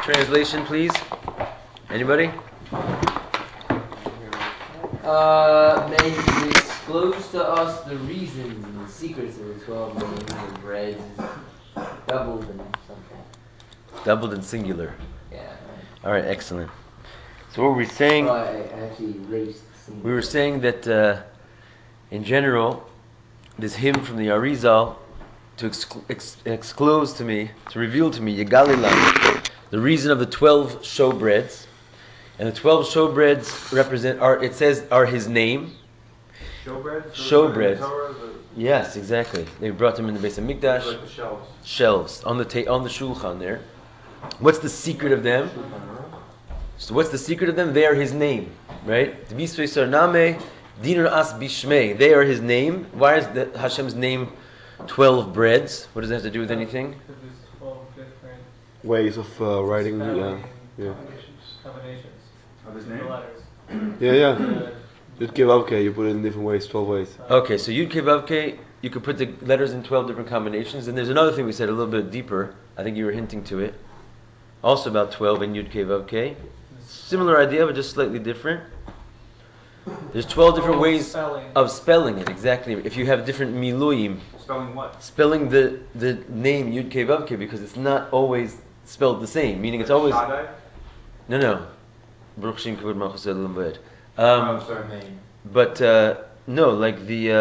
Translation, please. Anybody? May he disclose to us the reasons and the secrets of the 12 names and breads, doubled and something. Doubled and singular. Yeah. Right. All right, excellent. So what were we saying? Oh, I actually erased singular. We were saying that in general, this hymn from the Arizal to exclose to me, to reveal to me, Yegalilam, the reason of the 12 showbreads. And the 12 showbreads are his name. Showbreads? Showbreads. Yes, exactly. They brought them in the base of Mikdash. Like the shelves. Shelves on the shulchan there. What's the secret of them? So what's the secret of them? They are his name, right? Chayei Sara Dinur as bishmei. They are his name. Why is the HaShem's name 12 breads? What does that have to do with anything? Because there's 12 different ways of writing. Combinations Of his the name? letters. Yeah. You'd give okay, you put it in different ways, 12 ways. Okay, so Yud Kei Vav Kei, you could put the letters in 12 different combinations. And there's another thing we said a little bit deeper. I think you were hinting to it. Also about 12 in Yud Kei Vav Kei. Similar idea, but just slightly different. There's 12 different ways of spelling it, exactly. If you have different miluim. Spelling what? Spelling the name Yud Kei Vav Kei, because it's not always spelled the same. Meaning it's always... Shaddai? No. Baruch Shem Kavod Malchus Elam V'ed. But no, like the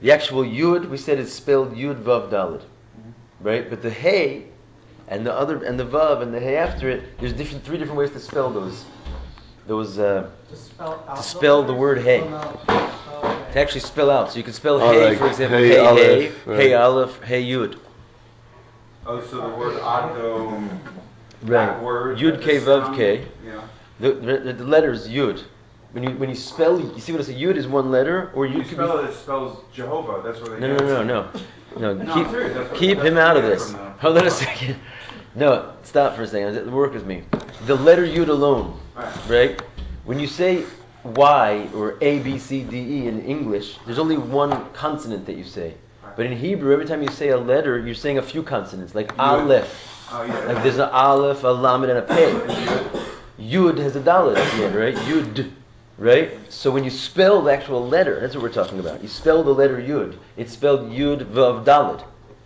actual Yud, we said it's spelled Yud Vav Daled, right? But the Hey and the Vav and the Hey after it, there's three different ways to spell those to spell the word Hey. To actually spell out. So you can spell Hey, like for example, Hey, Hey Aleph, right. Hey Aleph, Hey Yud. Oh, so the word Addo, Right. that word. Yud Kei Vav Kei. Yeah. The letter is Yud. When you spell, you see what I say? Yud is one letter, or You Yud could spell it spells Jehovah. That's where they No. No, I'm serious. That's Keep that's him where out they of get this. from now. Hold on a second. No, stop for a second. Work with me. The letter Yud alone, right? When you say Y or A, B, C, D, E in English, there's only one consonant that you say. But in Hebrew, every time you say a letter, you're saying a few consonants, like Aleph. Oh, yeah. Like there's an Aleph, a Lamed, and a Pei. Yud has a Dalet at the end, right? Yud. Right? So when you spell the actual letter, that's what we're talking about. You spell the letter Yud. It's spelled Yud Vav Daled.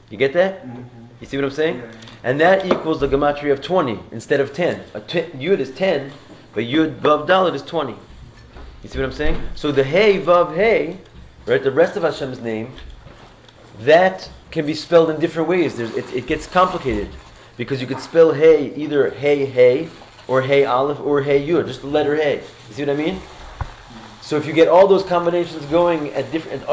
You get that? Mm-hmm. You see what I'm saying? And that equals the gematria of 20 instead of 10. Yud is 10, but Yud Vav Daled is 20. You see what I'm saying? So the Hey Vav Hey, right? The rest of Hashem's name, that can be spelled in different ways. It gets complicated because you could spell Hey either Hey or Hey Aleph or Hey Yud, just the letter Hey. You see what I mean? So if you get all those combinations going at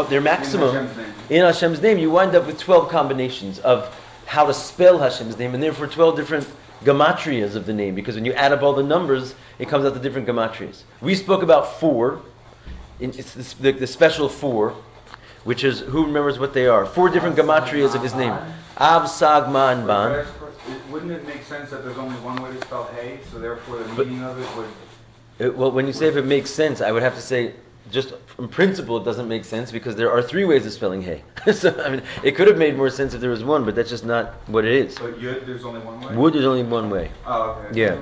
their maximum in Hashem's name, you wind up with 12 combinations of how to spell Hashem's name, and therefore 12 different gematrias of the name, because when you add up all the numbers, it comes out to different gematrias. We spoke about 4. It's the special 4, which is, who remembers what they are? 4 different gematrias of his name. Av, Sag, Ma, and Ban. Wouldn't it make sense that there's only one way to spell Hey, so therefore the meaning of it would... Well, when you say if it makes sense, I would have to say, just from principle, it doesn't make sense because there are 3 ways of spelling Hey. So, I mean, it could have made more sense if there was one, but that's just not what it is. But Yud, there's only one way? Wood is only one way. Oh, okay. Yeah.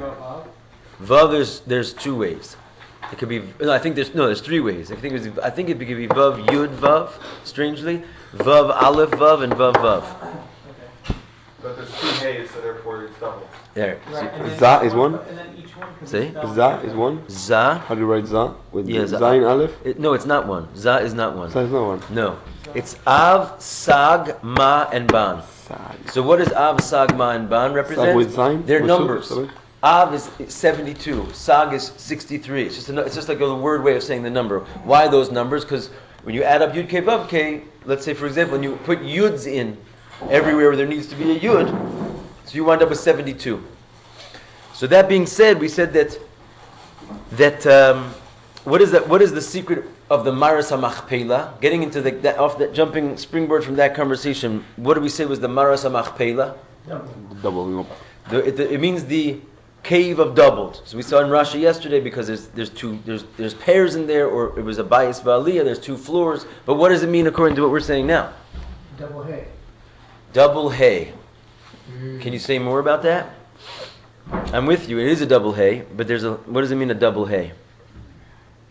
Vav, there's 2 ways. It could be. No, there's 3 ways. I think it could be Vav Yud Vav. Strangely, Vav Aleph Vav and Vav Vav. But there's 2 Heys, so therefore it's double. There. Right, Za is one? And then each one can See? be spelled Za is one? Za. How do you write Za? With Yeah, Zayin Aleph? No, it's not one. Za is not one. Za is not one. No. It's Av, Sag, Ma, and Ban. Sag. So what does Av, Sag, Ma, and Ban represent? Sag with Zayin? They're With numbers. Sub, Av is 72. Sag is 63. It's just like a word way of saying the number. Why those numbers? Because when you add up Yud Kei Vav Kei, let's say for example, when you put Yuds in everywhere where there needs to be a Yud, so you wind up with 72. So that being said, we said that what is the secret of the Maras HaMachpelah? Getting into that jumping springboard from that conversation, what did we say was the Maras HaMachpelah? Doubling up. It means the cave of doubled. So we saw in Rashi yesterday, because there's pairs in there, or it was a bayis v'aliyah. There's 2 floors. But what does it mean according to what we're saying now? double Hey. double hay. Can you say more about that? I'm with you. It is a double hay, but what does it mean, a double hay?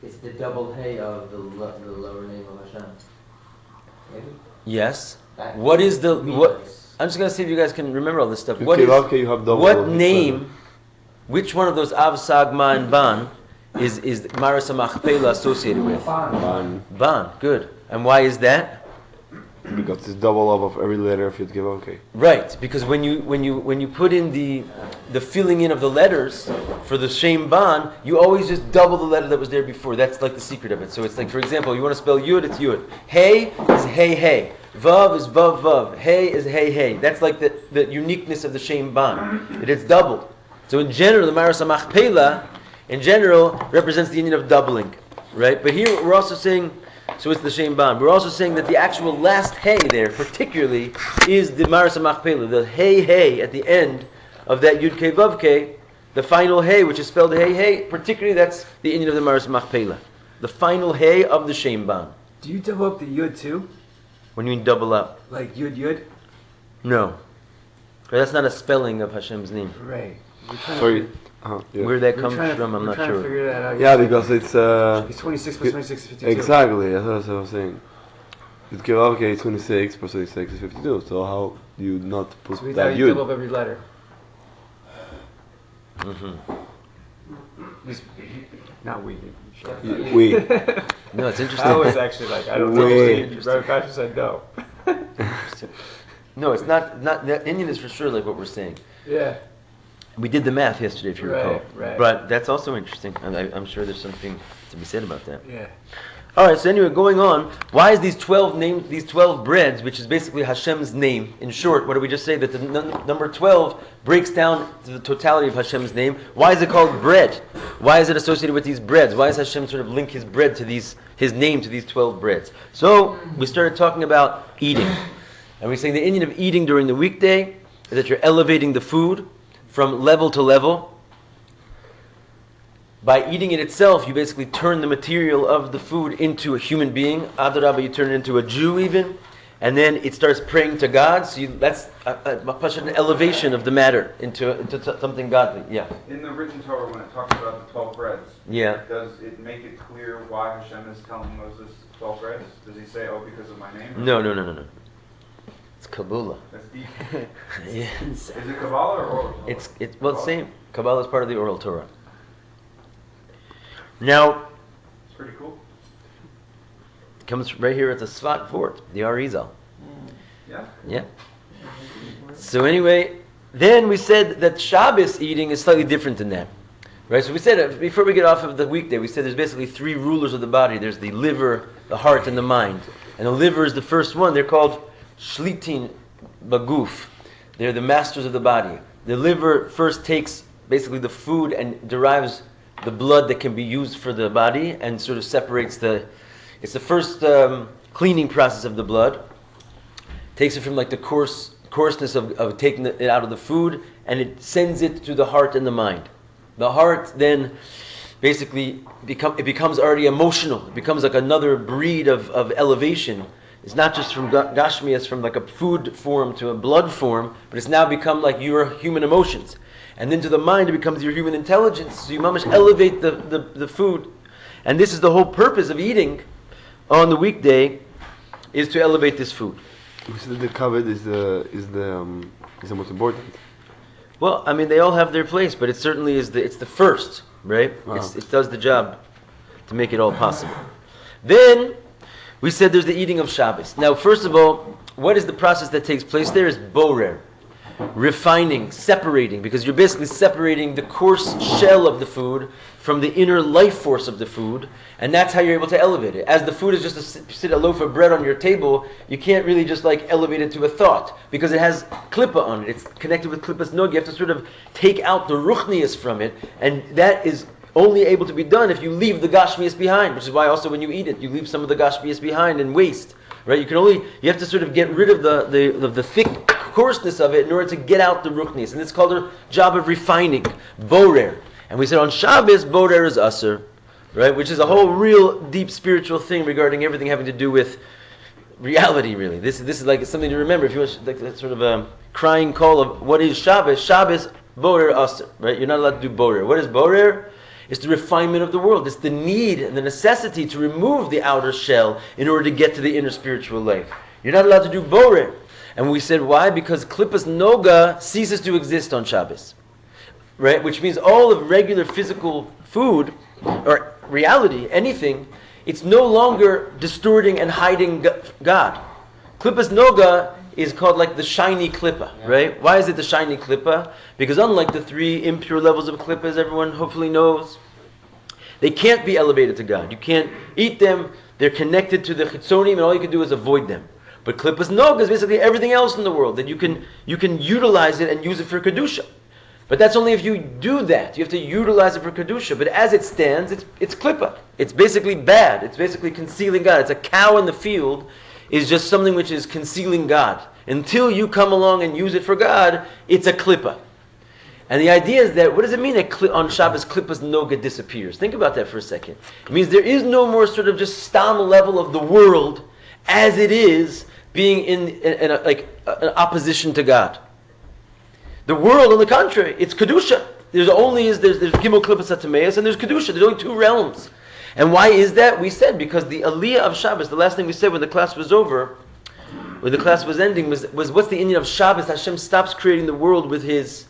It's the double hay of the lower name of Hashem. Maybe? Yes. That What is the what? means- I'm just gonna see if you guys can remember all this stuff. You What give is up, you have double what of name? Which one of those Av, Sag, Ma, and Ban is Maris Machpelah associated with? Ban. Ban. Good. And why is that? Because it's double up of every letter if you give okay. Right, because when you put in the filling in of the letters for the Shem Ban, you always just double the letter that was there before. That's like the secret of it. So it's like, for example, you want to spell Yud, it's Yud. Hey is Hey Hey. Vav is Vav Vav. Hey is Hey Hey. That's like the uniqueness of the Shem Ban. It's doubled. So in general, the Maris Machpelah, in general, represents the union of doubling. Right? But here we're also saying, so it's the Shem Ban. We're also saying that the actual last hey there, particularly, is the Maris Machpelah. The hey hey at the end of that Yud Kei Vav Kei, the final hey, which is spelled hey hey, particularly that's the union of the Maris Machpelah. The final hey of the Shem Ban. Do you double up the yud too? When you mean double up? Like yud yud? No. That's not a spelling of Hashem's name. Right. Sorry. Yeah. Where that comes from, I'm we're not trying to sure. figure that out. Yeah, because it's It's 26 plus 26 is 52. exactly. That's what I was saying. You give up okay, 26 plus 26 is 52. So how do you not put So we that thought you double yud? up every letter. Not we. We. No, it's I interesting. was actually like, I don't Wait. understand. Rabbi Kasha said no. No, it's not. The Indian is for sure like what we're saying. Yeah. We did the math yesterday, if you Right, recall. right. But that's also interesting, and I'm sure there's something to be said about that. Yeah. All right. So anyway, going on. Why is these 12 breads, which is basically Hashem's name? In short, what did we just say? That the number 12 breaks down to the totality of Hashem's name. Why is it called bread? Why is it associated with these breads? Why does Hashem sort of link his bread to his name to these 12 breads? So we started talking about eating, and we're saying the Indian of eating during the weekday is that you're elevating the food from level to level. By eating it itself, you basically turn the material of the food into a human being. Adarabba, you turn it into a Jew even. And then it starts praying to God. So that's an elevation of the matter into something godly. Yeah. In the written Torah, when it talks about the 12 breads, Yeah. does it make it clear why Hashem is telling Moses 12 breads? Does he say, oh, because of my name? No. It's Kabbalah. That's deep. Yeah. Is it Kabbalah or oral Torah? It's the same. Kabbalah is part of the oral Torah. Now, It's pretty cool. it comes right here at the Svat Vort, the Arizal. Yeah. Yeah. So anyway, then we said that Shabbos eating is slightly different than that. Right? So we said, before we get off of the weekday, we said there's basically three rulers of the body. There's the liver, the heart, and the mind. And the liver is the first one. They're called Shlitin Baguf. They're the masters of the body. The liver first takes basically the food and derives the blood that can be used for the body and sort of separates it's the first cleaning process of the blood. Takes it from like the coarseness of taking it out of the food, and it sends it to the heart and the mind. The heart then basically becomes already emotional. It becomes like another breed of elevation. It's not just from Gashmi, it's from like a food form to a blood form, but it's now become like your human emotions. And then to the mind, it becomes your human intelligence. So you must elevate the food. And this is the whole purpose of eating on the weekday, is to elevate this food. We said the kavod is the most important. Well, I mean, they all have their place, but it certainly is it's the first, right? Wow. It does the job to make it all possible. Then we said there's the eating of Shabbos. Now, first of all, what is the process that takes place there? Is borer, refining, separating, because you're basically separating the coarse shell of the food from the inner life force of the food, and that's how you're able to elevate it. As the food is just a loaf of bread on your table, you can't really just like elevate it to a thought, because it has klippa on it. It's connected with klippas nog. You have to sort of take out the ruchnius from it, and that is only able to be done if you leave the gashmias behind, which is why also when you eat it, you leave some of the gashmias behind and waste. Right? You have to sort of get rid of the thick coarseness of it in order to get out the ruchnius, and it's called a job of refining, borer. And we said on Shabbos, borer is aser, right? Which is a whole real deep spiritual thing regarding everything having to do with reality, really. This is like something to remember. If you want like that sort of a crying call of what is Shabbos? Shabbos borer aser, right? You're not allowed to do borer. What is borer? It's the refinement of the world. It's the need and the necessity to remove the outer shell in order to get to the inner spiritual life. You're not allowed to do borer. And we said why? Because klippas noga ceases to exist on Shabbos, right? Which means all of regular physical food or reality, anything, it's no longer distorting and hiding God. Klippas noga is called like the shiny klippa, right? Why is it the shiny klippa? Because unlike the three impure levels of klippa, as everyone hopefully knows, they can't be elevated to God. You can't eat them. They're connected to the chitzonim, and all you can do is avoid them. But klippas noga is basically everything else in the world that you can utilize it and use it for kedusha. But that's only if you do that. You have to utilize it for kedusha. But as it stands, it's klippa. It's basically bad. It's basically concealing God. It's a cow in the field is just something which is concealing God. Until you come along and use it for God, it's a klippa. And the idea is that, what does it mean that on Shabbos klippas noga disappears? Think about that for a second. It means there is no more sort of just stam level of the world as it is being in an opposition to God. The world, on the contrary, it's kedusha. There's gimel klippas atameus and there's kedusha. There's only two realms. And why is that? We said because the aliyah of Shabbos, the last thing we said when the class was over, when the class was ending, was what's the Indian of Shabbos? Hashem stops creating the world with his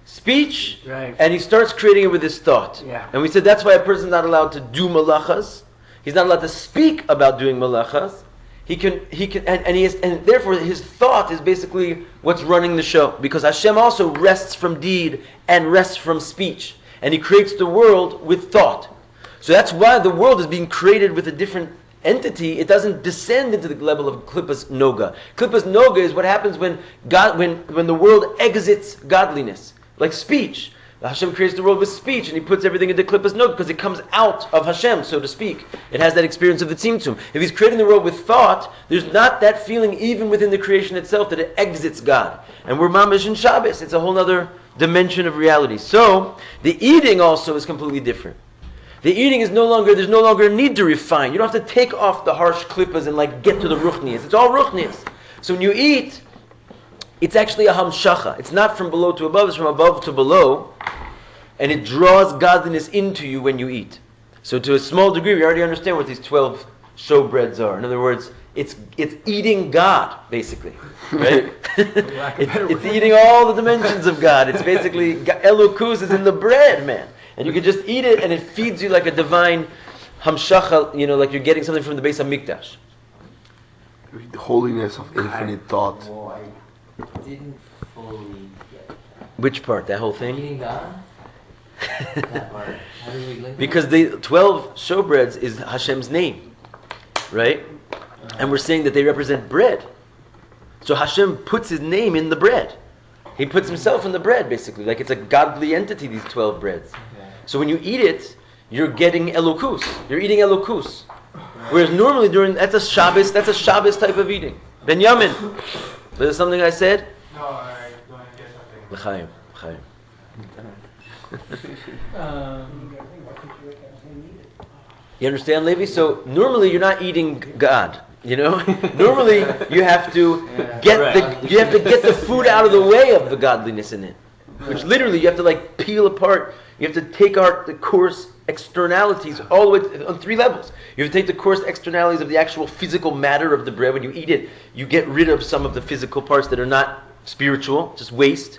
speech, Right. and he starts creating it with his thought. Yeah. And we said that's why a person is not allowed to do malachas. He's not allowed to speak about doing malachas. And therefore his thought is basically what's running the show. Because Hashem also rests from deed and rests from speech. And he creates the world with thought. So that's why the world is being created with a different entity. It doesn't descend into the level of klippas noga. Klippas noga is what happens when the world exits godliness. Like speech. Hashem creates the world with speech, and he puts everything into klippas noga because it comes out of Hashem, so to speak. It has that experience of the tzimtzum. If he's creating the world with thought, there's not that feeling even within the creation itself that it exits God. And we're mamish in Shabbos. It's a whole other dimension of reality. So, the eating also is completely different. The eating is there's no longer a need to refine. You don't have to take off the harsh klippas and get to the ruchnias. It's all ruchnias. So when you eat, it's actually a hamshacha. It's not from below to above, it's from above to below. And it draws godliness into you when you eat. So to a small degree, we already understand what these 12 showbreads are. In other words, it's eating God, basically. Right? It's eating all the dimensions of God. It's basically, Elokus is in the bread, man. And you can just eat it and it feeds you like a divine hamshacha, like you're getting something from the base of Mikdash. The holiness of infinite thought. Well, I didn't fully get that. Which part? That whole thing? Eating God? That part. How do we link Because the 12 showbreads is Hashem's name, right? And we're saying that they represent bread. So Hashem puts his name in the bread. He puts himself in the bread, basically. Like it's a godly entity, these 12 breads. Okay. So when you eat it, you're getting Elokus. You're eating Elokus. Whereas normally that's a Shabbos type of eating. Benjamin, is there something I said? No, I don't get something. L'chaim, l'chaim. You understand, Levi? So normally you're not eating God. Normally you have to get the food out of the way of the godliness in it. Which literally you have to peel apart. You have to take out the coarse externalities all the way on 3 levels. You have to take the coarse externalities of the actual physical matter of the bread. When you eat it, you get rid of some of the physical parts that are not spiritual, just waste.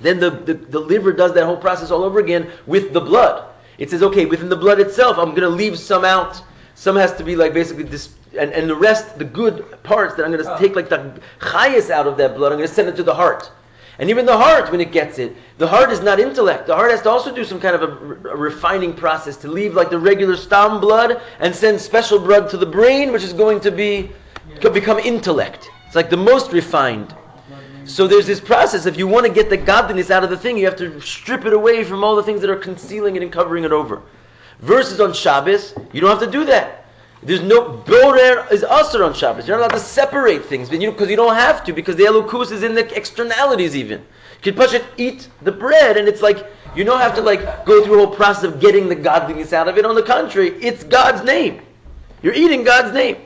Then the liver does that whole process all over again with the blood. It says, okay, within the blood itself, I'm going to leave some out. Some has to be basically this, and the rest, the good parts that I'm going to take the chayes out of that blood, I'm going to send it to the heart. And even the heart, when it gets it, the heart is not intellect. The heart has to also do some kind of a refining process to leave the regular stam blood and send special blood to the brain, which is going to become intellect. It's like the most refined. So there's this process. If you want to get the godliness out of the thing, you have to strip it away from all the things that are concealing it and covering it over. Versus on Shabbos, you don't have to do that. There's no borer is usher on Shabbos. You're not allowed to separate things, because you don't have to, because the elokus is in the externalities even. You can eat the bread, and it's you don't have to go through a whole process of getting the godliness out of it. On the contrary, it's God's name. You're eating God's name.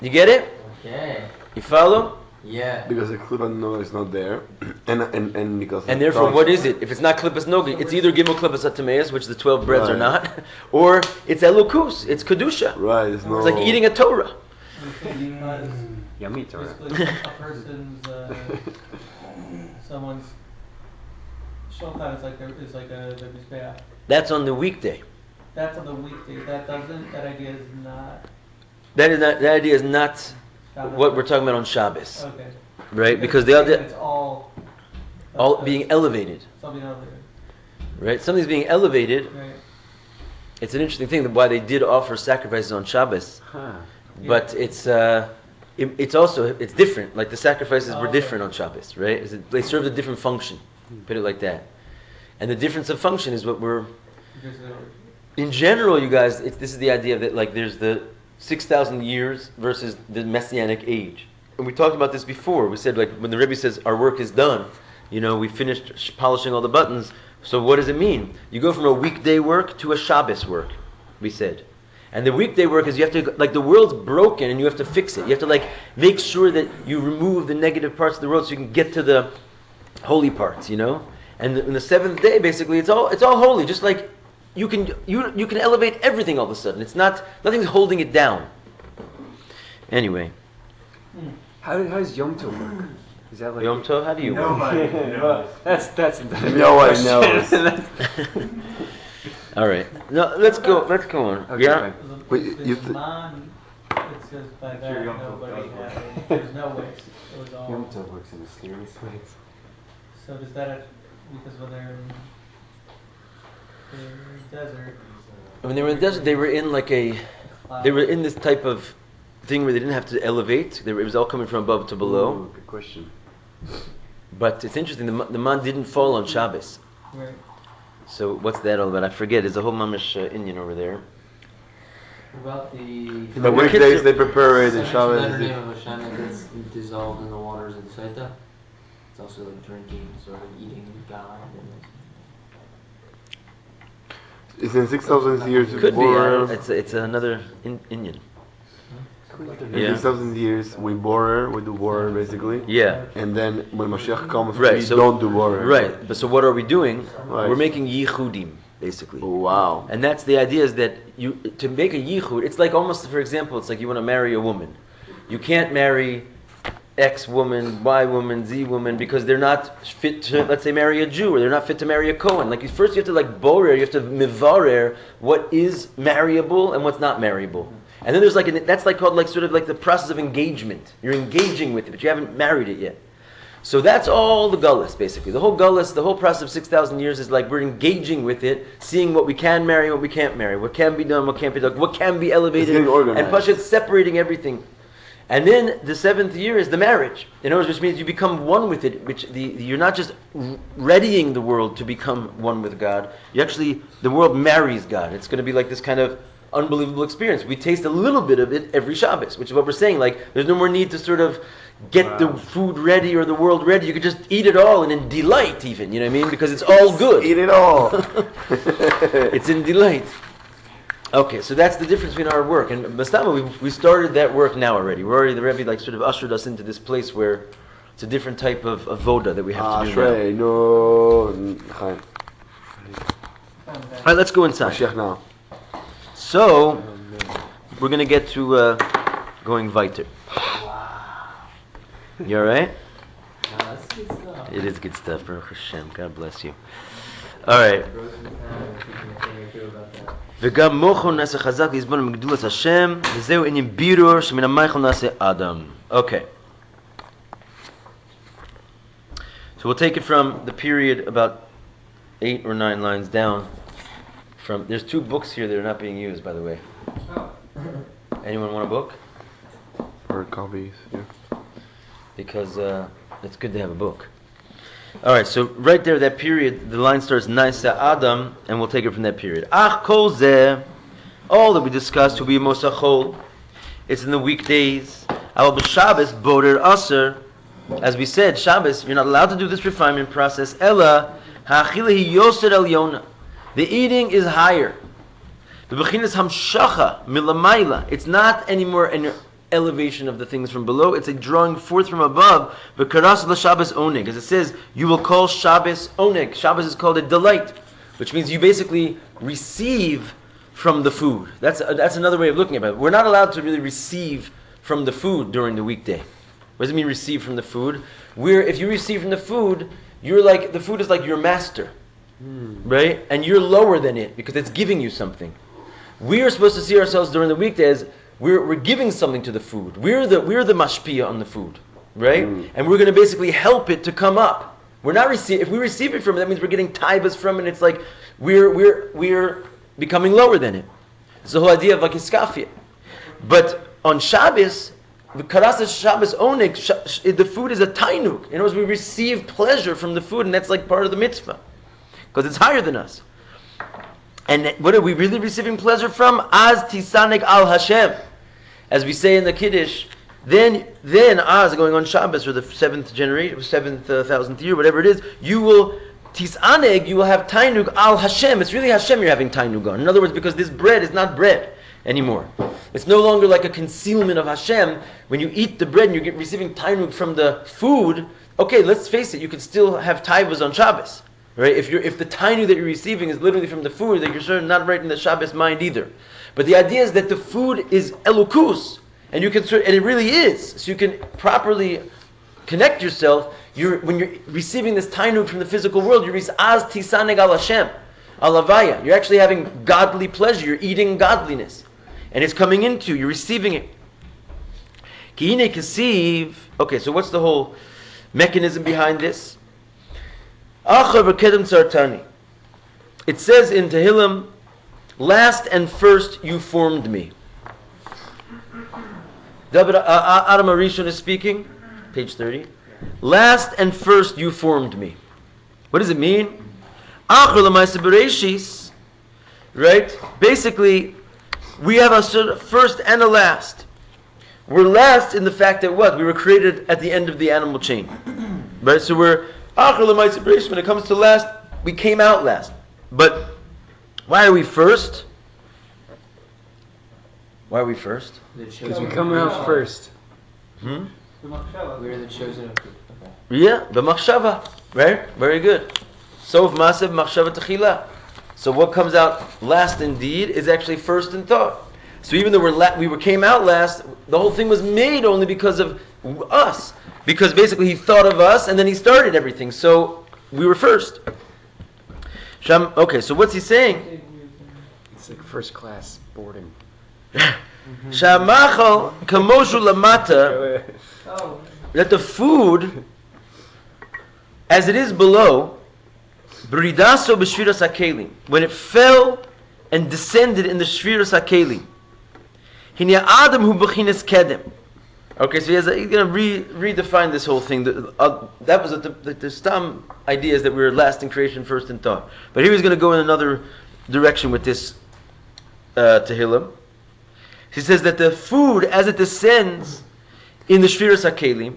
You get it? Okay. You follow? Yeah. Because the klipa noga is not there, and because And therefore, what is it? If it's not klipas nogi, it's either gimel klipas atameus, which the 12 breads are Right. not, or it's elukus, it's kedusha. Right, it's no. It's like eating a Torah. Because Yummy Torah. basically a person's, someone's showtime is like a mizbeach. That's on the weekday. That's on the weekday. That idea is not. That idea is not Shabbos. what we're talking about on Shabbos, Okay. right? Because the other, It's all being elevated, something other. right? Something's being elevated. Right. It's an interesting thing that why they did offer sacrifices on Shabbos, but it's also different. Like the sacrifices were Okay. different on Shabbos, right? They served a different function. Put it like that. And the difference of function is what we're. Because In general, you guys, this is the idea that like there's the 6,000 years versus the Messianic age. And we talked about this before. We said like when the Rebbe says our work is done, we finished polishing all the buttons. So what does it mean? You go from a weekday work to a Shabbos work, we said. And the weekday work is you have to, like the world's broken and you have to fix it. You have to like make sure that you remove the negative parts of the world so you can get to the holy parts, And in the seventh day, basically, it's all holy. Just like you can elevate everything all of a sudden. It's nothing's holding it down. Anyway, How does Yom Tov work? Is that like Yom Tov, how do you work? Nobody knows. That's No one knows. All right, no, let's go on. Okay, Yeah, fine. But the you man, it says by that Sure, Yom Tov nobody does work. had it. There's no waste. It was all. Yom Tov works in mysterious ways. So does that because when they're in the desert? when they were in the desert, they were in this type of thing where they didn't have to elevate. It was all coming from above to below. Ooh, good question. But it's interesting. The man didn't fall on Shabbos. Right. So what's that all about? I forget. There's a whole mamish Indian over there. About the In the weekdays they prepare it, and the Shabbos. name of Hashem that gets dissolved in the waters of the Saita. It's also like drinking, sort of eating God. It's in 6,000 years Could be. before. It's another Indian. In Yeah. 6,000 years we do borer basically. Yeah. And then when Mashiach comes, Right, we so- don't do borer. Right. But so what are we doing? Right. We're making yichudim, basically. Oh, wow. And that's the idea is that to make a yichud, it's like almost, for example, it's like you want to marry a woman. You can't marry X woman, Y woman, Z woman because they're not fit to, let's say, marry a Jew, or they're not fit to marry a Kohen. Like first you have to borer, you have to mivarer what is marryable and what's not marryable. And then there's that's called sort of the process of engagement. You're engaging with it, but you haven't married it yet. So that's all the gullus, basically. The whole gullus, the whole process of 6,000 years is we're engaging with it, seeing what we can marry, what we can't marry, what can be done, what can't be done, what can be elevated, It's getting organized. and Pasha separating everything. And then the seventh year is the marriage. In other words, which means you become one with it. You're not just readying the world to become one with God. The world marries God. It's going to be like this kind of unbelievable experience. We taste a little bit of it every Shabbos, which is what we're saying. There's no more need to sort of get the food ready or the world ready. You could just eat it all and in delight, even. You know what I mean? Because it's all good. Eat it all. It's in delight. Okay, so that's the difference between our work. And Bastama, we started that work now already. We're already, the Rebbe sort of ushered us into this place where it's a different type of voda that we have to do now. Ashrei, no. Chaim. All right, let's go inside. Mashiach now. So, we're going to get to going weiter. You all right? That's good stuff. It is good stuff, Baruch Hashem. God bless you. All right. וגם מוחו נעשה חזק לסבול מגדולת השם, וזהו עניין בירור שמן המייכל נעשה אדם. Okay. So we'll take it from the period about 8 or 9 lines down. There's 2 books here that are not being used, by the way. Anyone want a book? Or copies, yeah. Because it's good to have a book. All right, so right there, that period, the line starts Naisa Adam, and we'll take it from that period. Ach kol zeh, all that we discussed will be Mosachol. It's in the weekdays. Al b'Shabbos boder aser. As we said, Shabbos, you're not allowed to do this refinement process. Ella ha'achilah yoser el yona. The eating is higher. The bechinas hamshacha milamayla. It's not anymore elevation of the things from below. It's a drawing forth from above. V'karas l'Shabbos oneg, as it says, you will call Shabbos oneg. Shabbos is called a delight, which means you basically receive from the food. That's another way of looking at it. We're not allowed to really receive from the food during the weekday. What does it mean, receive from the food? If you receive from the food, the food is like your master, right? And you're lower than it because it's giving you something. We are supposed to see ourselves during the weekday as we're giving something to the food. We're the mashpia on the food, right? And we're going to basically help it to come up. We're not if we receive it from it, that means we're getting taibas from it. It's like we're becoming lower than it. It's the whole idea of like iskafia. But on Shabbos, the karasa Shabbos oneg, the food is a tainuk. In other words, we receive pleasure from the food, and that's like part of the mitzvah because it's higher than us. And what are we really receiving pleasure from? Az tisanek al HaShem, as we say in the Kiddush. Then Az, going on Shabbos, or the 7,000th year, whatever it is, you will tisaneg, you will have tainug al HaShem. It's really HaShem you're having tainug on. In other words, because this bread is not bread anymore. It's no longer like a concealment of Hashem. When you eat the bread and you're receiving tainug from the food, okay, let's face it, you could still have taivas on Shabbos. Right? If the tainug that you're receiving is literally from the food, that you're certainly not right in the Shabbos mind either. But the idea is that the food is elukus, and and it really is. So you can properly connect yourself. When you're receiving this tainug from the physical world, you're az tisaneg al Hashem, al avaya. You're actually having godly pleasure. You're eating godliness, and it's coming into you. You're receiving it. Ki hine kasiv. Okay, so what's the whole mechanism behind this? It says in Tehillim, last and first you formed me. Adam Arishon is speaking, page 30. Last and first you formed me. What does it mean? Right? Basically, we have a first and a last. We're last in the fact that what? We were created at the end of the animal chain. Right? So when it comes to last, we came out last. But why are we first? Why are we first? Because we come out first. We're the chosen of people. Okay. Yeah, b'machshava. Right? Very good. Sof masev machshava techila. So what comes out last indeed is actually first in thought. So even though we came out last, the whole thing was made only because of us. Because basically he thought of us and then he started everything. So we were first. Okay, so what's he saying? It's like first class boarding. Shamachal kamoshu lamata, that the food, as it is below, b'ridaso b'shviras hakelim, when it fell and descended in the shviras hakelim, hinya adam hu b'chinas kedem. Okay, so he's going to redefine this whole thing. That was the stam idea is that we were last in creation, first in thought. But here he's going to go in another direction with this Tehillim. He says that the food, as it descends in the Shviras HaKelim,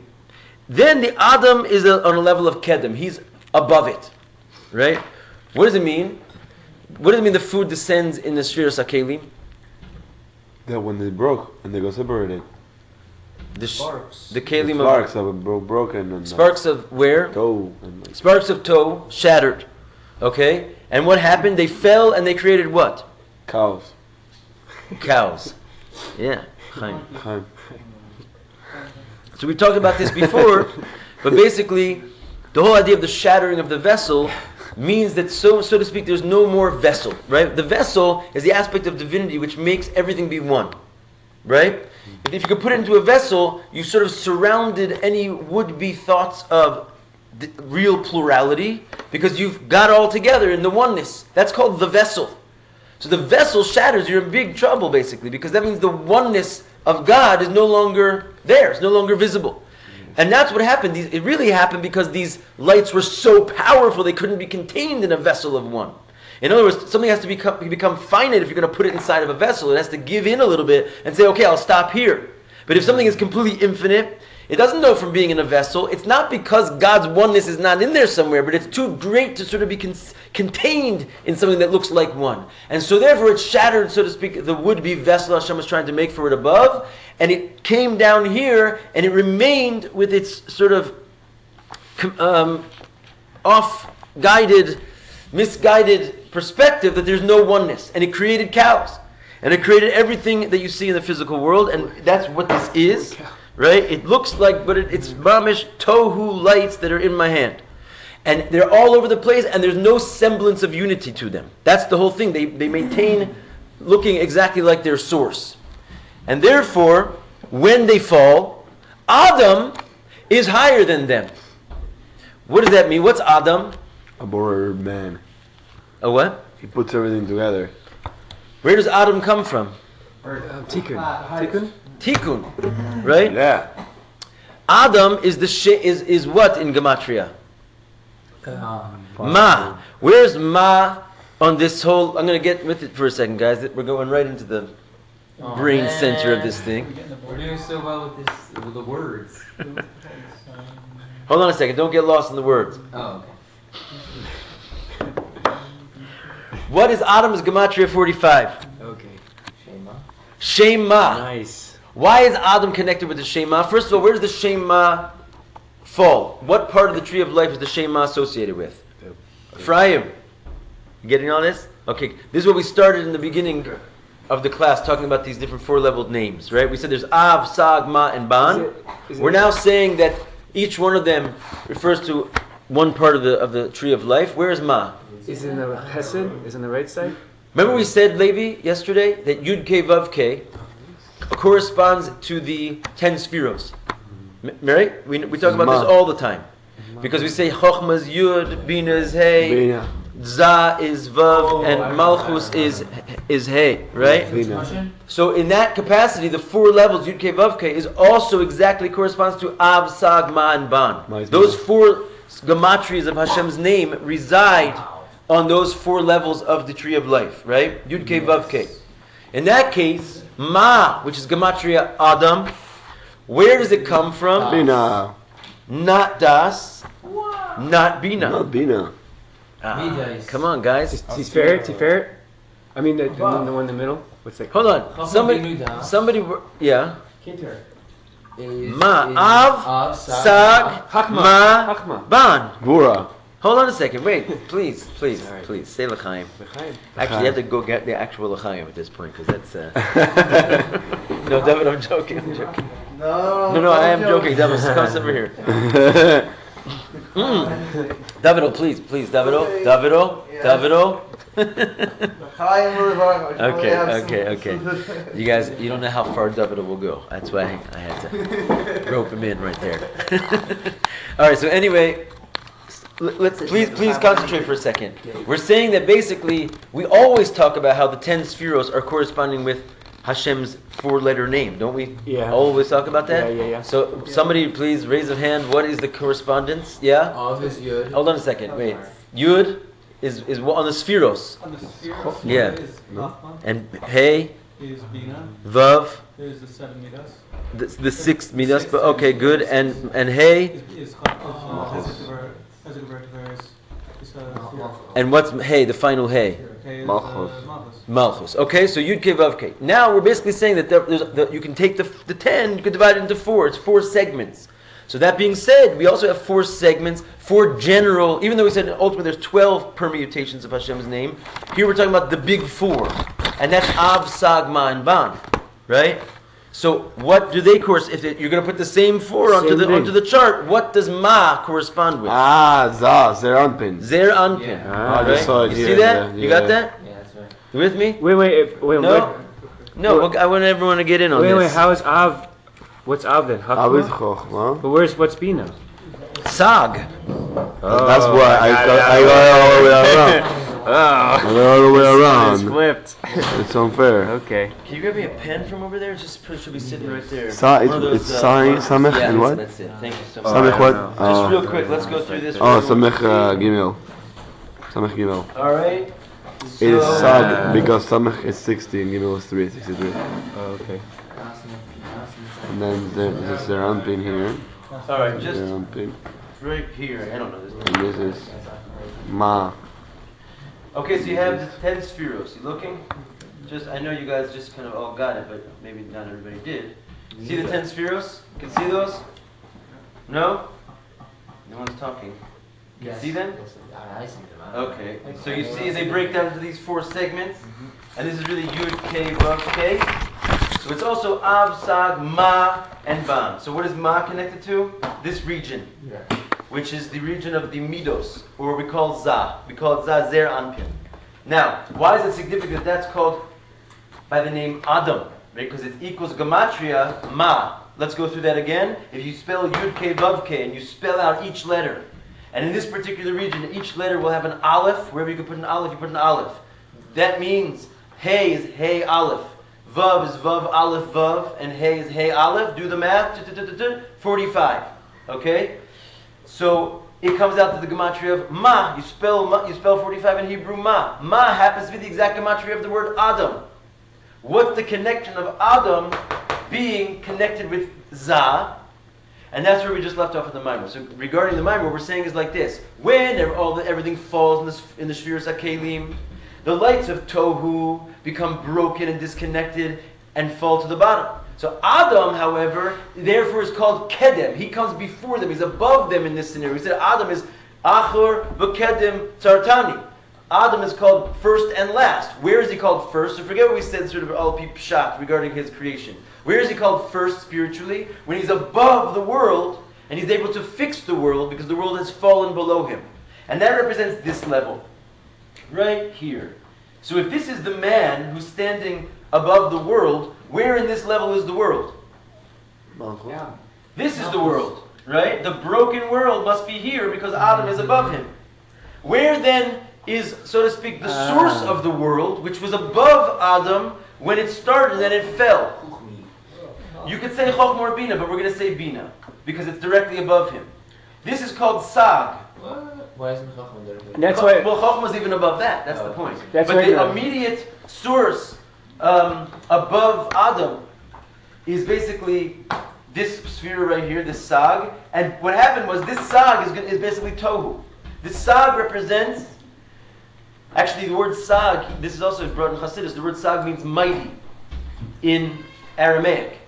then the Adam is on a level of Kedem. He's above it. Right? What does it mean? What does it mean the food descends in the Shviras HaKelim? That when they broke and they got separated. The sparks. The kelim sparks of broken. And sparks of where? Toe. Sparks of toe shattered. Okay? And what happened? They fell and they created what? Cows. Cows. Yeah. Chaim. Chaim. So we talked about this before, but basically, the whole idea of the shattering of the vessel means that, so to speak, there's no more vessel, right? The vessel is the aspect of divinity which makes everything be one, right? If you could put it into a vessel, you sort of surrounded any would-be thoughts of real plurality because you've got it all together in the oneness. That's called the vessel. So the vessel shatters, you're in big trouble basically because that means the oneness of God is no longer there, it's no longer visible. And that's what happened. It really happened because these lights were so powerful they couldn't be contained in a vessel of one. In other words, something has to become finite if you're going to put it inside of a vessel. It has to give in a little bit and say, okay, I'll stop here. But if something is completely infinite, It doesn't know from being in a vessel. It's not because God's oneness is not in there somewhere, but it's too great to sort of be contained in something that looks like one. And so therefore it shattered, so to speak, the would-be vessel Hashem was trying to make for it above, and it came down here, and it remained with its sort of off-guided, misguided perspective that there's no oneness. And it created cows. And it created everything that you see in the physical world, and that's what this is, right? It looks like, but it's mamish tohu lights that are in my hand. And they're all over the place, and there's no semblance of unity to them. That's the whole thing. They maintain looking exactly like their source. And therefore, when they fall, Adam is higher than them. What does that mean? What's Adam? A borer man. A what? He puts everything together. Where does Adam come from? Tikkun. Tikkun, right? Yeah. Adam is is what in gematria? Ma. Where's Ma on this whole? I'm going to get with it for a second, guys. We're going right into the brain center of this thing. We're doing so well with this, with the words. Hold on a second. Don't get lost in the words. Oh, okay. What is Adam's gematria 45? Okay. Shema. Shema. Nice. Why is Adam connected with the Shema? First of all, where does the Shema fall? What part of the tree of life is the Shema associated with? Ephraim. You getting all this? Okay, this is what we started in the beginning of the class, talking about these different four-leveled names, right? We said there's Av, Sag, Ma, and Ban. We're now saying that each one of them refers to one part of the tree of life. Where is Ma? Is it in the Chesed? Is it on the right side? Remember we said, Levi, yesterday, that Yud K Vav K corresponds to the 10 spheros. Right? We talk about this all the time. Because we say Chochma is Yud, Bina is Hey, Bina. Za is Vav, and Malchus is Hey, right? Bina. So in that capacity, the four levels, Yud K Vav K, is also exactly corresponds to Av, Sag, Ma, and Ban. Those four gematrias of Hashem's name reside on those four levels of the tree of life, right? Yud K Vav K. In that case, Ma, which is gematria Adam, where does it come from? Bina. Not Das, not Bina. Not Bina. Come on, guys. Tiferet? I mean the one in the middle? What's that? Hold on. Somebody, yeah. Is Av, Sag, Ma, Hakma. Ban. Gvura. Hold on a second. Wait, please. Sorry. Say L'chaim. L'chaim. Actually, you have to go get the actual L'chaim at this point, because that's... No, David, I'm joking. No, I am joking. David, come over here. Davido, please, Davido. Okay. You guys, you don't know how far Davido will go. That's why I had to rope him in right there. All right. So anyway, let's please concentrate for a second. We're saying that basically we always talk about how the 10 spheros are corresponding with Hashem's four-letter name, don't we? Yeah. Always talk about that? Yeah. So somebody please raise a hand. What is the correspondence? Yeah? Av is Yud. Hold on a second. Wait. Yud is what on the spheros. On the spheres, Yeah. is Nachman, And Hey, is Bina, Vav, there's the 7 midas, the sixth midas, but okay, good. And Hey, is as a verse, is and what's Hey, the final Hey? Malchus. Malchus. Okay, so Yud K Vav K. Now we're basically saying that you can take the 10, you can divide it into 4. It's 4 segments. So that being said, we also have 4 segments, 4 general, even though we said ultimately there's 12 permutations of Hashem's name, here we're talking about the big 4. And that's Av, Sag, Ma, and Ban. Right? So what do they correspond? If you're going to put the same 4 onto the chart, what does Ma correspond with? Zer Anpin. Zer Anpin. Yeah. I just saw it You here. see that? Yeah, You got that? Yeah, that's right. You with me? Wait. No, I want everyone to get in on this. Wait, how is Av? What's Av then? Avid Hakma? Chochma. But what's Bina? Sag. That's why I got all the way around. I got all the way around. Flipped. It's unfair. Okay. Can you grab me a pen from over there? Just should be sitting right there. It's One of those, Samech yeah, and what? That's it. Thank you so much. Samech what? Just real quick, let's go through this. Oh, Samech Gimel. Samech Gimel. All right. It is So- Sag because Samech is 60 and Gimel is 63. Oh, okay. And then this is Zeranpin here. Alright, just Zeranpin. right here. I don't know this. And this is Ma. Okay, so you have the 10 spheros. You looking? Just, I know you guys just kind of all got it, but maybe not everybody did. See the 10 spheros? You can see those? No? No one's talking. You can see them? I see them. Okay, so you see they break down into these 4 segments, and this is really Yud, K, Vav, K. So it's also Av, Sag, Ma, and Ban. So what is Ma connected to? This region, which is the region of the Midos, or we call Za. We call it Za, Zer, Anpin. Now, why is it significant? That's called by the name Adam, right? Because it equals Gematria, Ma. Let's go through that again. If you spell Yud, K, Vav, K, and you spell out each letter, and in this particular region, each letter will have an aleph. Wherever you can put an aleph, you put an aleph. That means Hey is Hey Aleph. Vav is Vav Aleph Vav. And Hey is Hey Aleph. Do the math. 45. Okay? So it comes out to the gematria of Ma. You spell 45 in Hebrew Ma. Ma happens to be the exact gematria of the word Adam. What's the connection of Adam being connected with Za? And that's where we just left off in the Maimon. So regarding the Maimon, what we're saying is like this. When everything falls in the Shviras HaKelim, the lights of Tohu become broken and disconnected and fall to the bottom. So Adam, however, therefore is called Kedem. He comes before them. He's above them in this scenario. We said Adam is Achor V'Kedem Tzartani. Adam is called first and last. Where is he called first? So forget what we said sort of al pi pshat regarding his creation. Where is he called first spiritually? When he's above the world and he's able to fix the world because the world has fallen below him. And that represents this level. Right here. So if this is the man who's standing above the world, where in this level is the world? Yeah. This is the world, right? The broken world must be here because Adam is above him. Where then is, so to speak, the source of the world, which was above Adam when it started and then it fell? You could say Chochmah or Bina, but we're going to say Bina because it's directly above him. This is called Sag. Why isn't Chochmah there? And that's why. Well, Chochmah is even above that. That's the point. That's but why the immediate source above Adam is basically this sphere right here, this Sag. And what happened was this Sag is basically Tohu. This Sag represents, actually the word Sag, this is also brought in Hasidus, the word Sag means mighty in Aramaic.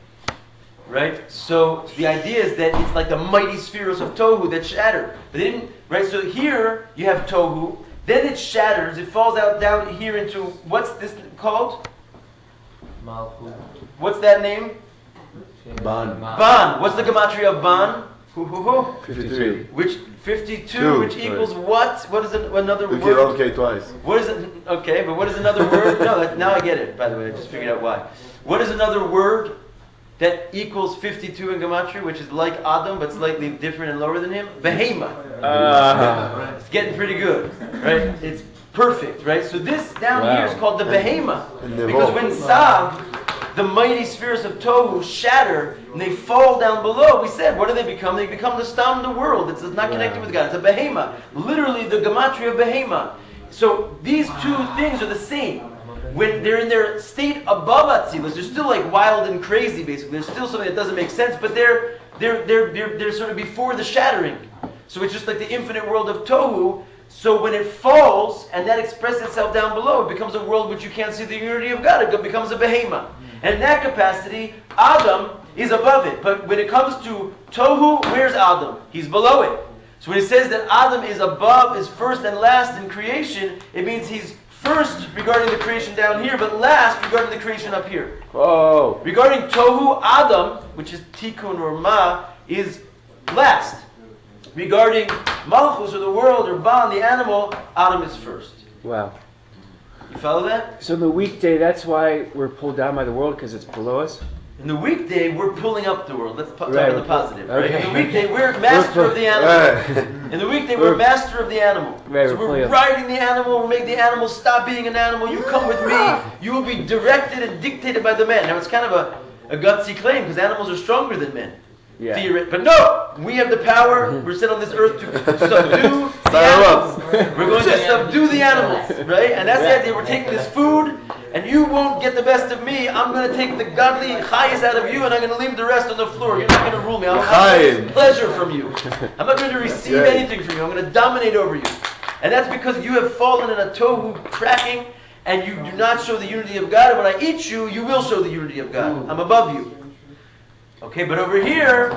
Right? So the idea is that it's like the mighty spheres of Tohu that shattered. But they didn't, right? So here you have Tohu, then it shatters, it falls out down here into, what's this called? Malchut. What's that name? Ban. Ban. What's the gematria of Ban? 53. Which 52, Two, which equals right. what? What is another Okay, word? okay, twice. What is it? Okay, but what is another word? No, now I get it. By the way, I just figured out why. What is another word that equals 52 in gematria, which is like Adam but slightly different and lower than him? Behema. It's getting pretty good, right? It's perfect, right? So this down here is called the Behema, because when Sag, the mighty spheres of Tohu, shatter and they fall down below, we said, what do they become? They become the stam, the world. It's not connected with God. It's a Behema, literally the gematria of Behema. So these two things are the same. When they're in their state above Atzilus, they're still like wild and crazy, basically. There's still something that doesn't make sense, but they're sort of before the shattering. So it's just like the infinite world of Tohu. So when it falls and that expresses itself down below, it becomes a world which you can't see the unity of God. It becomes a Behema. And in that capacity, Adam is above it. But when it comes to Tohu, where's Adam? He's below it. So when it says that Adam is above, is first and last in creation, it means he's first regarding the creation down here, but last regarding the creation up here. Oh. Regarding Tohu, Adam, which is Tikkun or Ma, is last. Regarding Malchus or the world or Ban, the animal, Adam is first. Wow. You follow that? So the weekday, that's why we're pulled down by the world, because it's below us? In the weekday, we're pulling up the world. Let's talk Right, about the positive. Right? okay. In the weekday, we're master of the animal. In the weekday, we're master of the animal. Right, So we're we're pulling up. riding the animal. We're making the animal stop being an animal. You come with me. You will be directed and dictated by the man. Now, it's kind of a gutsy claim because animals are stronger than men. Yeah. But no, we have the power. We're sent on this earth to subdue the animals. We're going to subdue the animals, right? And that's the idea. We're taking this food, and you won't get the best of me. I'm going to take the godly chayes out of you, and I'm going to leave the rest on the floor. You're not going to rule me. I'm going to pleasure from you. I'm not going to receive anything from you. I'm going to dominate over you. And that's because you have fallen in a tohu cracking, and you do not show the unity of God. And when I eat you, you will show the unity of God. I'm above you. Okay, but over here,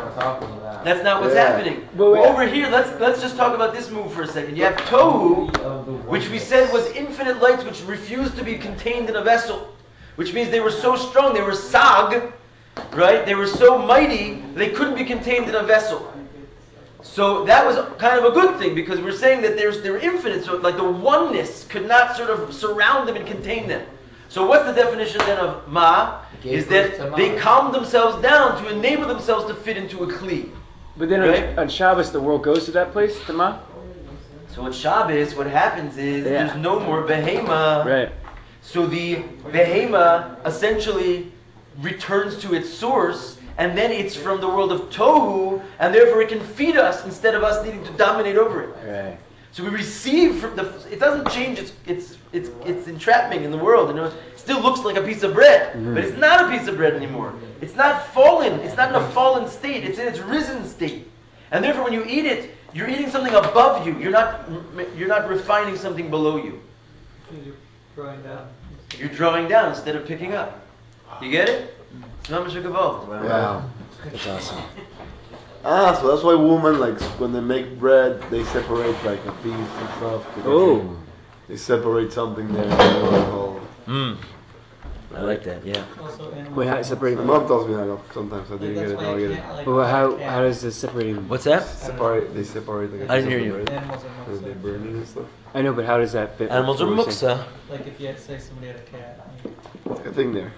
that's not what's happening. Over here, let's just talk about this move for a second. You have tohu, which we said was infinite lights which refused to be contained in a vessel. Which means they were so strong, they were sag, right? They were so mighty, they couldn't be contained in a vessel. So that was kind of a good thing, because we're saying that they're infinite, so like the oneness could not sort of surround them and contain them. So what's the definition then of ma? Is that they calm themselves down to enable themselves to fit into a kli. But then on Shabbos, the world goes to that place, to ma? So on Shabbos, what happens is there's no more behema. Right. So the behema essentially returns to its source, and then it's from the world of tohu, and therefore it can feed us instead of us needing to dominate over it. Right. So we receive from it doesn't change its entrapment in the world. You know, it still looks like a piece of bread, but it's not a piece of bread anymore. It's not fallen. It's not in a fallen state. It's in its risen state, and therefore when you eat it, you're eating something above you. You're not refining something below you. You're drawing down. You're drawing down instead of picking up. You get it? It's not much involved. Wow, that's awesome. So that's why women, like, when they make bread, they separate like a piece and stuff. Oh. They separate something there. I like that. Yeah. Also animals. Wait, how separate? My mom tells me that sometimes. I didn't get That's it. why Now I you get it. can't, like, Well, how cat. does the separating? What's that? They separate like a I piece didn't hear of you. bread, Animals are and they muksa. burn it and stuff. I know, but how does that fit? Animals are with what we're saying? muksa. Like if you had to say somebody had a cat. Like a thing there.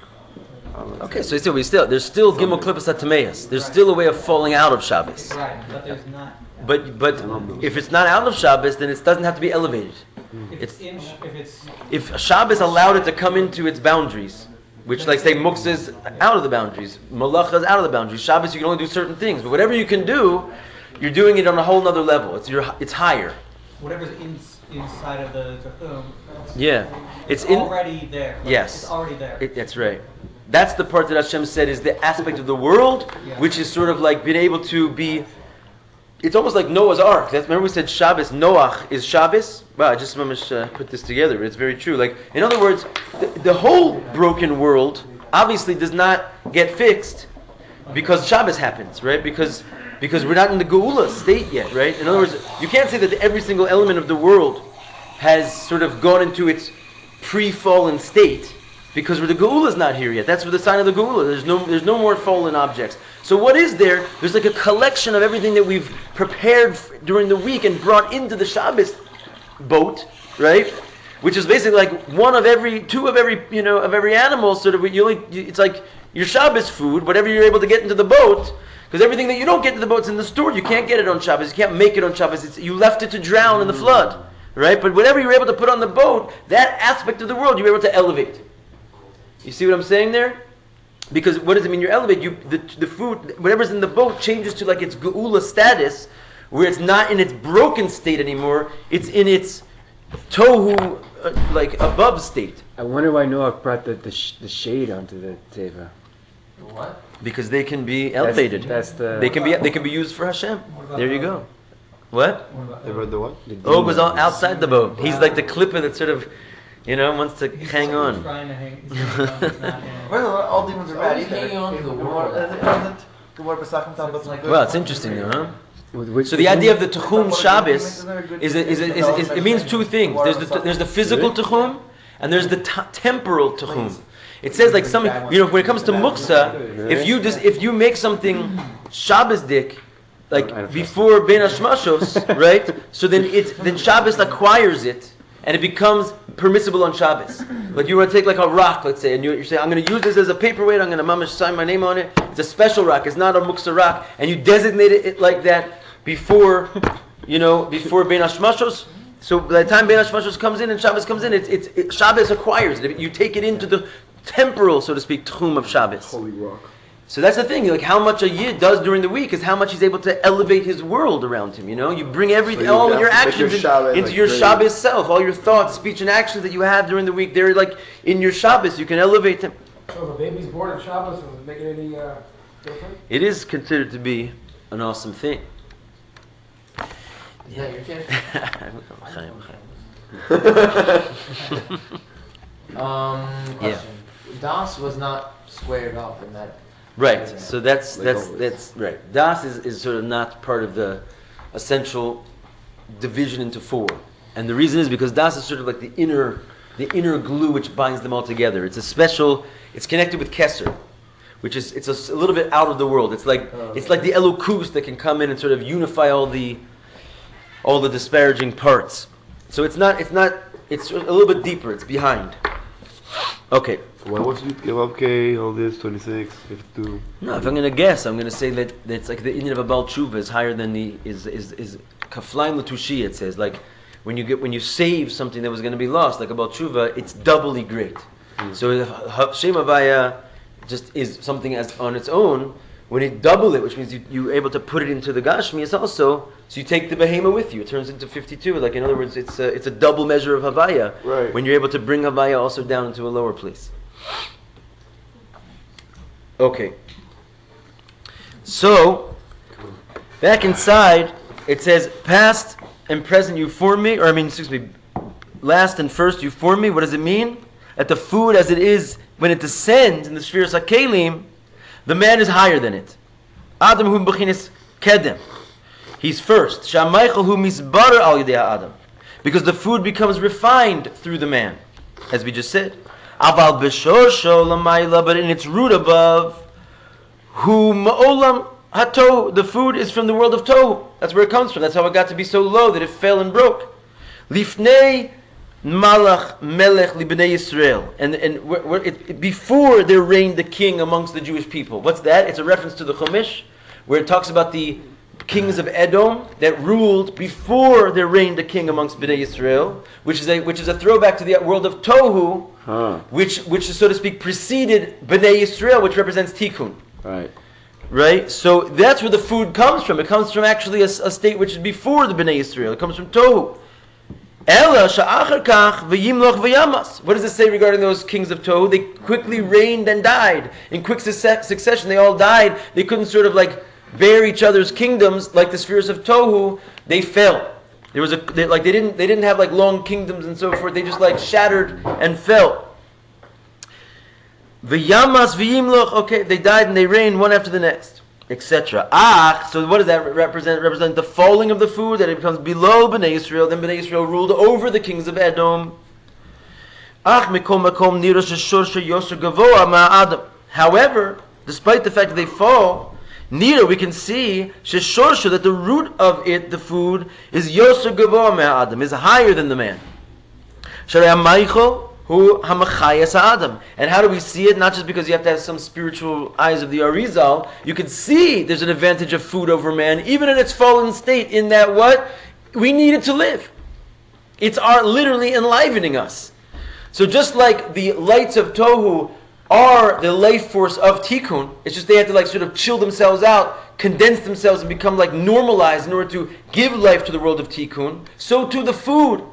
Okay, so there's still gimel klippus atameas. There's still a way of falling out of Shabbos. Right, but there's not. But if it's not out of Shabbos, then it doesn't have to be elevated. If Shabbos allowed it to come into its boundaries, which like say muksa is out of the boundaries, malacha is out of the boundaries. Shabbos you can only do certain things, but whatever you can do, you're doing it on a whole nother level. It's higher. Whatever's inside of the tehum. It's already there. Yes, it's already there. That's right. That's the part that HaShem said is the aspect of the world, which is sort of like being able to be. It's almost like Noah's Ark. Remember we said Shabbos, Noach is Shabbos? Wow, I just put this together, but it's very true. Like, in other words, the whole broken world obviously does not get fixed because Shabbos happens, right? Because we're not in the Geula state yet, right? In other words, you can't say that every single element of the world has sort of gone into its pre-fallen state because the Geula is not here yet. That's the sign of the Geula. There's no more fallen objects. So what is there? There's like a collection of everything that we've prepared during the week and brought into the Shabbos boat, right? Which is basically like two of every animal. Sort of, it's like your Shabbos food, whatever you're able to get into the boat. Because everything that you don't get to the boat's in the store. You can't get it on Shabbos. You can't make it on Shabbos. You left it to drown in the flood, right? But whatever you're able to put on the boat, that aspect of the world you're able to elevate. You see what I'm saying there? Because what does it mean? You elevate. The food, whatever's in the boat, changes to like its geula status, where it's not in its broken state anymore. It's in its tohu, like above state. I wonder why Noah brought the shade onto the teva. What? Because they can be elevated. They can be used for Hashem. There you go. What? They read the what? Og was outside the boat. He's like the clipper that sort of, wants to hang on. Trying to hang. He's not Well, all demons are bad. He's hanging on to the wall. Well, it's interesting though, huh? So the idea of the Techum Shabbos is it means two things. There's the physical Techum and there's the temporal Techum. It says like something, when it comes to muksa, if you make something Shabbos dik, like before Ben Hashmashos, right? So then Shabbos acquires it and it becomes permissible on Shabbos. Like you want to take like a rock, let's say, and you say, I'm going to use this as a paperweight, I'm going to mamash sign my name on it. It's a special rock, it's not a muksa rock, and you designate it like that before Ben Hashmashos. So by the time Ben Hashmashos comes in and Shabbos comes in, Shabbos acquires it. You take it into the temporal, so to speak, tchum of Shabbos. Holy rock. So that's the thing. Like how much a yid does during the week is how much he's able to elevate his world around him. You know, you bring everything, So you all have your to make actions your Shabbos, into like, your great. Shabbos self, all your thoughts, speech, and actions that you have during the week. They're like in your Shabbos. You can elevate them. So if a baby's born at Shabbos, does it make it any different? It is considered to be an awesome thing. Is that your kid? Question. Das was not squared off in that. Right. So that's Like that's right. Das is sort of not part of the essential division into four, and the reason is because Das is sort of like the inner glue which binds them all together. It's a special. It's connected with Kesser, which is it's a little bit out of the world. It's like the Elokus that can come in and sort of unify all the disparaging parts. So it's not. It's a little bit deeper. It's behind. Okay. Why would you give up K, all this, 26, 52? No, if I'm going to guess, I'm going to say that it's like the Indian of a Baal Tshuva is higher than is Kaflaim L'Tushi, it says. Like when you save something that was going to be lost, like a Baal Tshuva, it's doubly great. So Shem Havaya just is something as on its own. When you double it, which means you're able to put it into the Gashmi, it's also, so you take the Behema with you, it turns into 52. Like in other words, it's a double measure of Havaya. Right. When you're able to bring Havaya also down into a lower place. Okay. So, back inside, it says, past and present you form me, last and first you form me. What does it mean? That the food as it is, when it descends in the spheres HaKelim, the man is higher than it. Adam hu b'chinas kedem. He's first. Shamaychel hu misbarer al yedei Adam. Because the food becomes refined through the man, as we just said. Aval b'shorsho lamayla, but in its root above, hu ma'olam hato. The food is from the world of tohu. That's where it comes from. That's how it got to be so low that it fell and broke. Lifnei Malach Melech Libnei Yisrael, and before there reigned the king amongst the Jewish people. What's that? It's a reference to the Chumash, where it talks about the kings of Edom that ruled before there reigned a king amongst Bnei Yisrael, which is a throwback to the world of Tohu, which is, so to speak, preceded Bnei Yisrael, which represents Tikkun. Right. So that's where the food comes from. It comes from actually a state which is before the Bnei Yisrael. It comes from Tohu. What does it say regarding those kings of Tohu? They quickly reigned and died. In quick succession, they all died. They couldn't sort of like bear each other's kingdoms like the spheres of Tohu. They fell. They didn't have like long kingdoms and so forth. They just like shattered and fell. V'yamas v'yimloch. Okay, they died and they reigned one after the next, etc. So what does that represent? Represent the falling of the food, that it becomes below Bnei Yisrael. Then Bnei Yisrael ruled over the kings of Edom. However, despite the fact that they fall, we can see that the root of it, the food, is Yoser Gavoa Ma'adam, is higher than the man. And how do we see it? Not just because you have to have some spiritual eyes of the Arizal. You can see there's an advantage of food over man, even in its fallen state, in that what? We need it to live. It's literally enlivening us. So just like the lights of Tohu are the life force of Tikkun, it's just they have to like sort of chill themselves out, condense themselves and become like normalized in order to give life to the world of Tikkun. So too the food.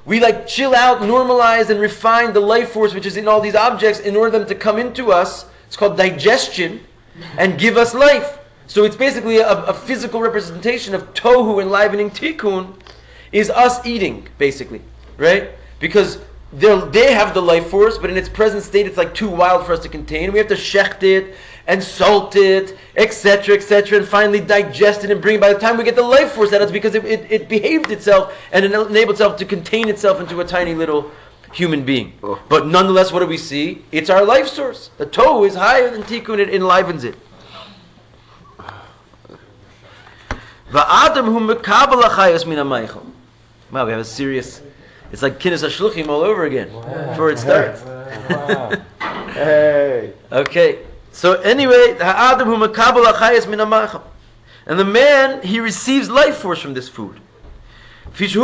We like chill out, normalize, and refine the life force which is in all these objects in order for them to come into us. It's called digestion, and give us life. So it's basically a physical representation of Tohu enlivening Tikkun is us eating, basically, right? Because they have the life force, but in its present state it's like too wild for us to contain. We have to shecht it and salt it, etc., and finally digest it and bring it. By the time we get the life force out, it's because it behaved itself and it enabled itself to contain itself into a tiny little human being. But nonetheless, what do we see? It's our life source. The Tohu is higher than Tikkun, it enlivens it. Wow, we have a serious... It's like Kinnis HaShluchim all over again before it starts. Hey. Okay. So anyway, and the man, he receives life force from this food. And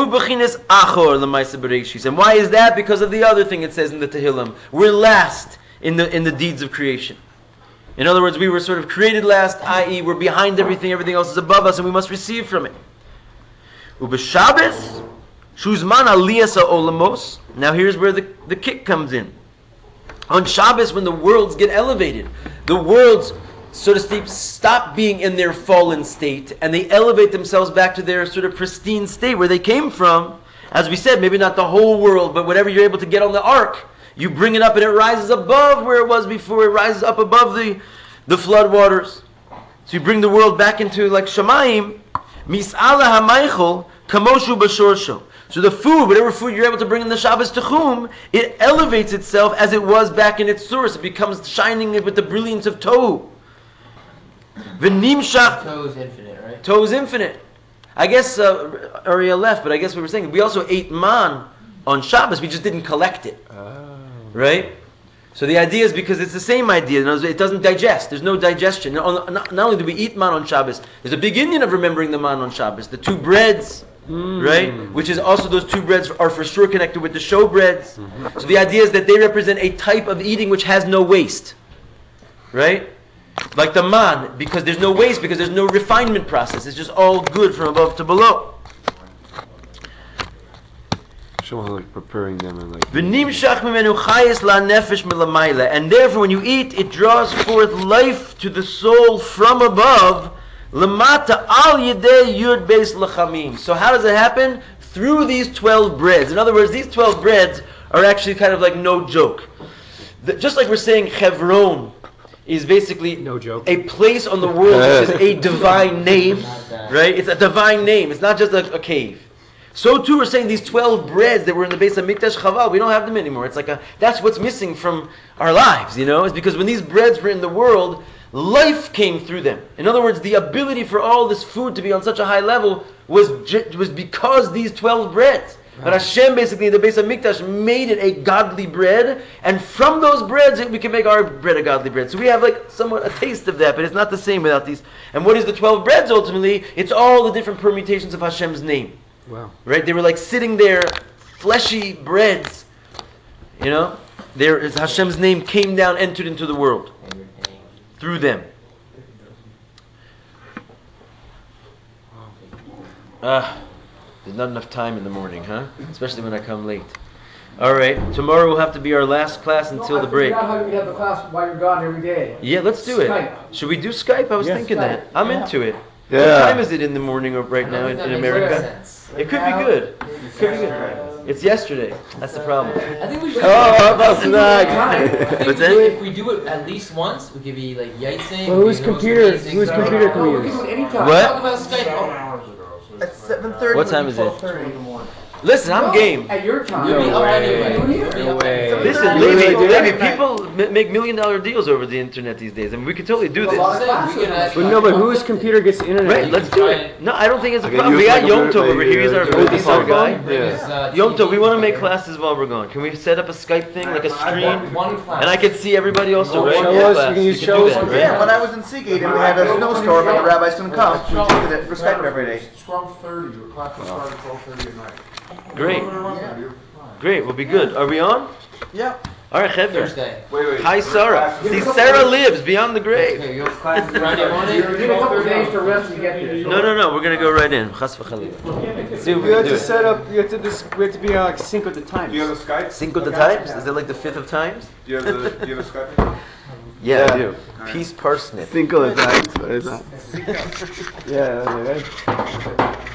why is that? Because of the other thing it says in the Tehillim. We're last in the deeds of creation. In other words, we were sort of created last, i.e. we're behind everything else is above us, and we must receive from it. Ubeshabbos, shuzman aliyas ha'olamos. Now here's where the kick comes in. On Shabbos, when the worlds get elevated, the worlds, so to speak, stop being in their fallen state, and they elevate themselves back to their sort of pristine state where they came from. As we said, maybe not the whole world, but whatever you're able to get on the ark, you bring it up and it rises above where it was before. It rises up above the flood waters. So you bring the world back into like Shamayim. Mis'ala hamaychol kamoshu b'shorsho. So the food, whatever food you're able to bring in the Shabbos Techum, it elevates itself as it was back in its source. It becomes shining with the brilliance of Tohu. V'nimshach. Tohu is infinite, right? Tohu is infinite. I guess Ariel left, but I guess we were saying we also ate man on Shabbos. We just didn't collect it, right? So the idea is because it's the same idea. It doesn't digest. There's no digestion. Not only do we eat man on Shabbos, there's a big Indian of remembering the man on Shabbos. The two breads, right? Which is also those two breads are for sure connected with the show breads. So the idea is that they represent a type of eating which has no waste, right? Like the man, because there's no waste, because there's no refinement process. It's just all good from above to below. Show how like preparing them and like. And therefore, when you eat, it draws forth life to the soul from above. Lamata al yedei yud beis lachamim. So how does it happen? Through these 12 breads. In other words, these 12 breads are actually kind of like no joke. Just like we're saying Chevron is basically no joke. A place on the world which is a divine name, right? It's a divine name. It's not just a cave. So too, we're saying these 12 breads that were in the base of Mikdash Chaval, we don't have them anymore. It's like that's what's missing from our lives, It's because when these breads were in the world, life came through them. In other words, the ability for all this food to be on such a high level was because these 12 breads. But Hashem basically, the base of Mikdash, made it a godly bread, and from those breads we can make our bread a godly bread. So we have like somewhat a taste of that, but it's not the same without these. And what is the 12 breads ultimately? It's all the different permutations of Hashem's name. Wow. Right? They were like sitting there, fleshy breads, There, Hashem's name came down, entered into the world through them. There's not enough time in the morning, huh? Especially when I come late. All right, tomorrow will have to be our last class until the break. I figured out how you can have the class while you're gone every day. Yeah, let's do it. Skype. Should we do Skype? I was thinking Skype. that. I'm into it. Yeah. What time is it in the morning right now in America? It could be good. Could be good. It's yesterday. That's the problem. I think we should. Pasternak. But then, If we do it at least once, we could be like yaitzing. Well, whose computer can we No, we use? can do it anytime. What? Talk about Skype. At 7:30. What time is it? 12:30 in the morning. listen, I'm game. At your time. You'll be up anyway. No way. Listen, maybe people make $1 million deals over the internet these days. I mean, we could totally do this. But no, but whose computer gets the internet? Right, let's do it. No, I don't think it's a Okay, problem. you We got like Yom a- Tov over here. He's like our a- guy. Yeah. Yom Tov, we want to make classes while we're gone. Can we set up a Skype thing, like a stream? One class. And I can see everybody also, right? Show Yeah, us, class. we can use do shows. that, right? Yeah, when I was in Seagate and we had a snowstorm and the rabbis couldn't come, we did it for Skype every day. 12:30, your class will start at 12:30 at night. Great. Yeah. Great, we'll be good. Are we on? Yeah. All right, Chevra. Thursday. Wait. Hi, Sarah. See, Sarah lives beyond the grave. Okay, your class is Friday morning. You need a couple of days to rest and get there. No. We're going to go right in. Chas v'chalila. See if we You can have do to it. set up. You have to we have to be like sync with the times. Do you have a Skype? Cinco de times? Is it like the fifth of times? Do you have a Skype? Yeah, I Yeah. do. Peace parsnip. Cinco de times. What is that? Yeah.